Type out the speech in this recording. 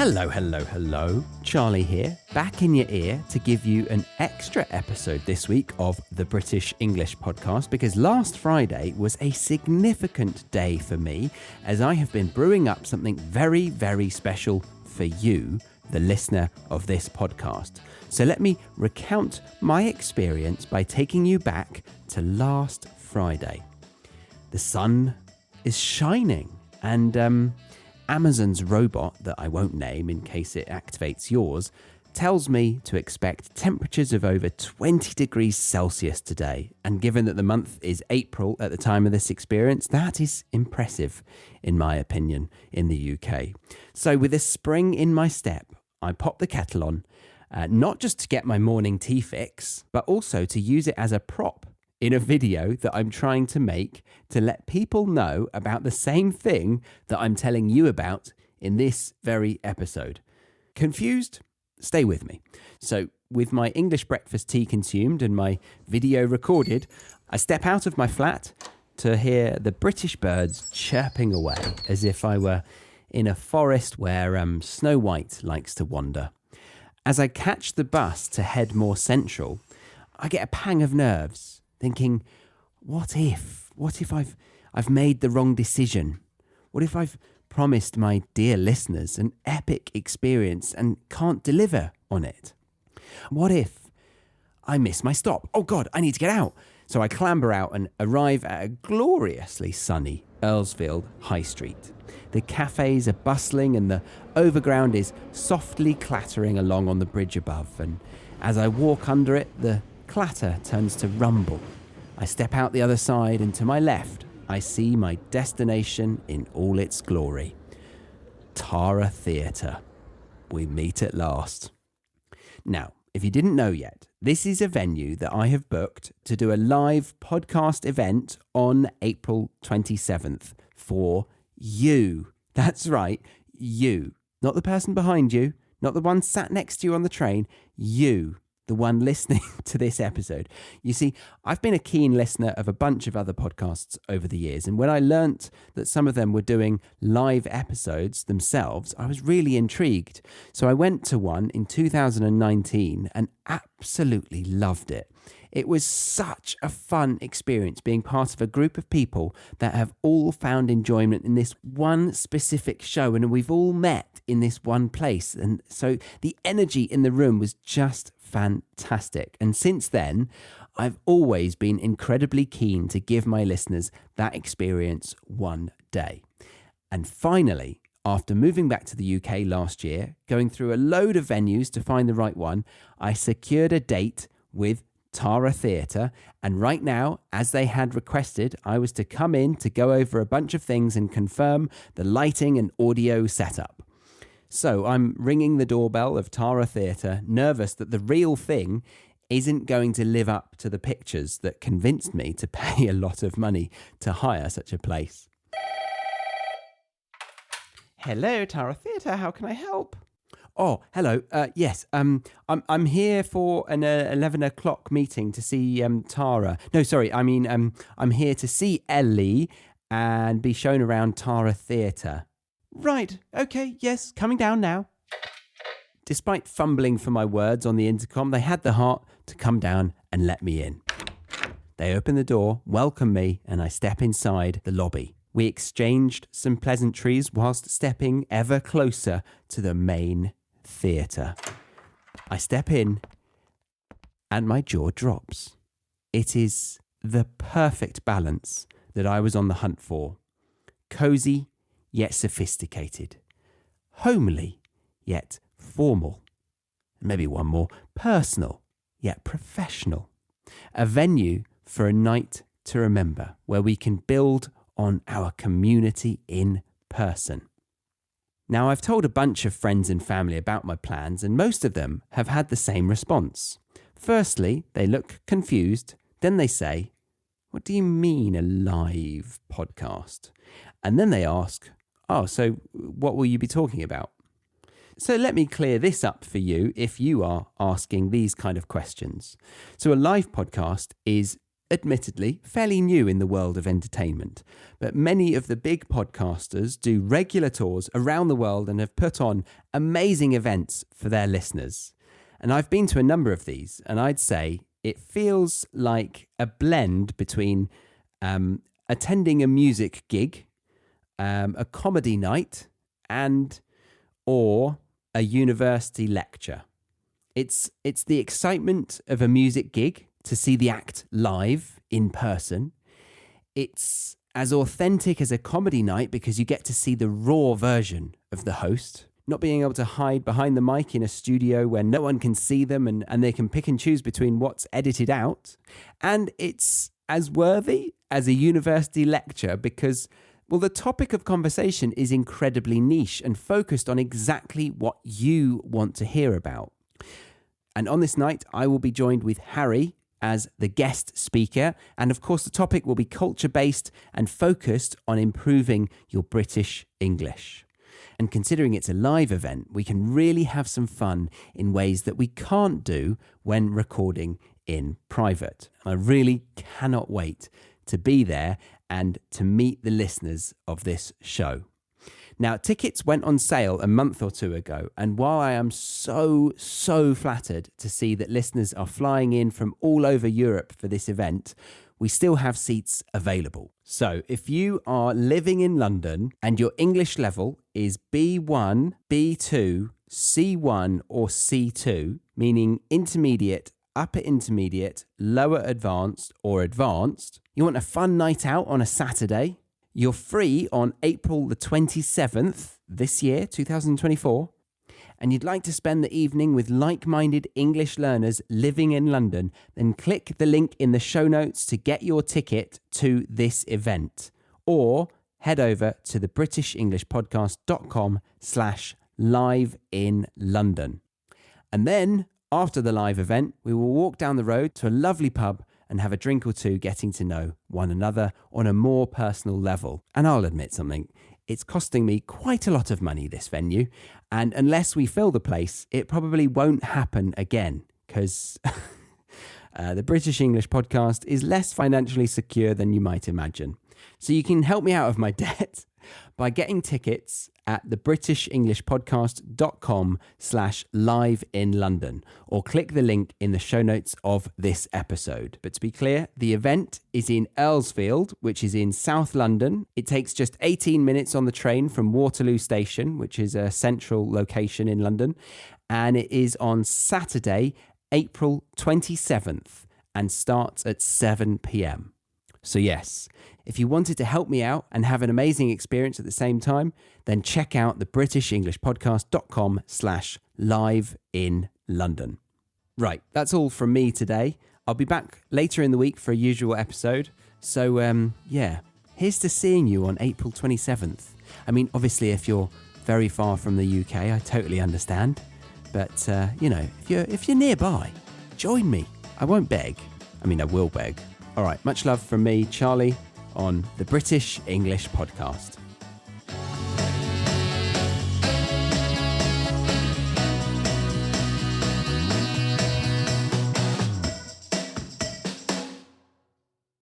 Hello, hello, hello. Charlie here, back in your ear to give you an extra episode this week of the British English podcast, because last Friday was a significant day for me, as I have been brewing up something very, very special for you, the listener of this podcast. So let me recount my experience by taking you back to last Friday. The sun is shining, and Amazon's robot, that I won't name in case it activates yours, tells me to expect temperatures of over 20 degrees Celsius today. And given that the month is April at the time of this experience, that is impressive, in my opinion, in the UK. So with a spring in my step, I pop the kettle on, not just to get my morning tea fix, but also to use it as a prop in a video that I'm trying to make to let people know about the same thing that I'm telling you about in this very episode. Confused? Stay with me. So, with my English breakfast tea consumed and my video recorded, I step out of my flat to hear the British birds chirping away as if I were in a forest where Snow White likes to wander. As I catch the bus to head more central, I get a pang of nerves, thinking, what if I've made the wrong decision? What if I've promised my dear listeners an epic experience and can't deliver on it? What if I miss my stop? Oh God, I need to get out. So I clamber out and arrive at a gloriously sunny Earlsfield High Street. The cafes are bustling and the overground is softly clattering along on the bridge above. And as I walk under it, the clatter turns to rumble. I step out the other side, and to my left, I see my destination in all its glory. Tara Theatre. We meet at last. Now, if you didn't know yet, this is a venue that I have booked to do a live podcast event on April 27th for you. That's right, you. Not the person behind you, not the one sat next to you on the train, you. The one listening to this episode. You see, I've been a keen listener of a bunch of other podcasts over the years, and when I learnt that some of them were doing live episodes themselves, I was really intrigued. So I went to one in 2019 and absolutely loved it. It was such a fun experience being part of a group of people that have all found enjoyment in this one specific show, and we've all met in this one place. And so the energy in the room was just fantastic. And since then, I've always been incredibly keen to give my listeners that experience one day. And finally, after moving back to the UK last year, going through a load of venues to find the right one, I secured a date with Tara Theatre, and right now, as they had requested, I was to come in to go over a bunch of things and confirm the lighting and audio setup. So I'm ringing the doorbell of Tara Theatre, nervous that the real thing isn't going to live up to the pictures that convinced me to pay a lot of money to hire such a place. Hello, Tara Theatre, how can I help? Oh, hello. Yes, I'm here for an 11 o'clock meeting to see Tara. No, sorry, I'm here to see Ellie and be shown around Tara Theatre. Right, okay, yes, coming down now. Despite fumbling for my words on the intercom, they had the heart to come down and let me in. They open the door, welcome me, and I step inside the lobby. We exchanged some pleasantries whilst stepping ever closer to the main theatre. I step in and my jaw drops. It is the perfect balance that I was on the hunt for. Cozy, yet sophisticated. Homely, yet formal. Maybe one more. Personal, yet professional. A venue for a night to remember, where we can build on our community in person. Now, I've told a bunch of friends and family about my plans, and most of them have had the same response. Firstly, they look confused. Then they say, "What do you mean a live podcast?" And then they ask, "Oh, so what will you be talking about?" So let me clear this up for you if you are asking these kind of questions. So a live podcast is admittedly fairly new in the world of entertainment, but many of the big podcasters do regular tours around the world and have put on amazing events for their listeners. And I've been to a number of these, and I'd say it feels like a blend between attending a music gig, a comedy night, or a university lecture. It's the excitement of a music gig to see the act live in person. It's as authentic as a comedy night because you get to see the raw version of the host, not being able to hide behind the mic in a studio where no one can see them and they can pick and choose between what's edited out. And it's as worthy as a university lecture because, well, the topic of conversation is incredibly niche and focused on exactly what you want to hear about. And on this night, I will be joined with Harry as the guest speaker. And of course, the topic will be culture-based and focused on improving your British English. And considering it's a live event, we can really have some fun in ways that we can't do when recording in private. And I really cannot wait to be there and to meet the listeners of this show. Now, tickets went on sale a month or two ago, and while I am so flattered to see that listeners are flying in from all over Europe for this event, we still have seats available. So if you are living in London and your English level is B1, B2, C1 or C2, meaning intermediate, upper intermediate, lower advanced or advanced, you want a fun night out on a Saturday, you're free on April the 27th this year, 2024, and you'd like to spend the evening with like-minded English learners living in London, then click the link in the show notes to get your ticket to this event, or head over to thebritishenglishpodcast.com/live in London. And then, after the live event, we will walk down the road to a lovely pub and have a drink or two, getting to know one another on a more personal level. And I'll admit something, it's costing me quite a lot of money, this venue, and unless we fill the place, it probably won't happen again, because the British English Podcast is less financially secure than you might imagine. So you can help me out of my debt by getting tickets at thebritishenglishpodcast.com/live in London, or click the link in the show notes of this episode. But to be clear, the event is in Earlsfield, which is in South London. It takes just 18 minutes on the train from Waterloo Station, which is a central location in London. And it is on Saturday, April 27th, and starts at 7 p.m. So yes, if you wanted to help me out and have an amazing experience at the same time, then check out thebritishenglishpodcast.com/live in London. Right, that's all from me today. I'll be back later in the week for a usual episode. So here's to seeing you on April 27th. I mean, obviously, if you're very far from the UK, I totally understand. But, if you're nearby, join me. I won't beg. I mean, I will beg. All right, much love from me, Charlie, on the British English Podcast.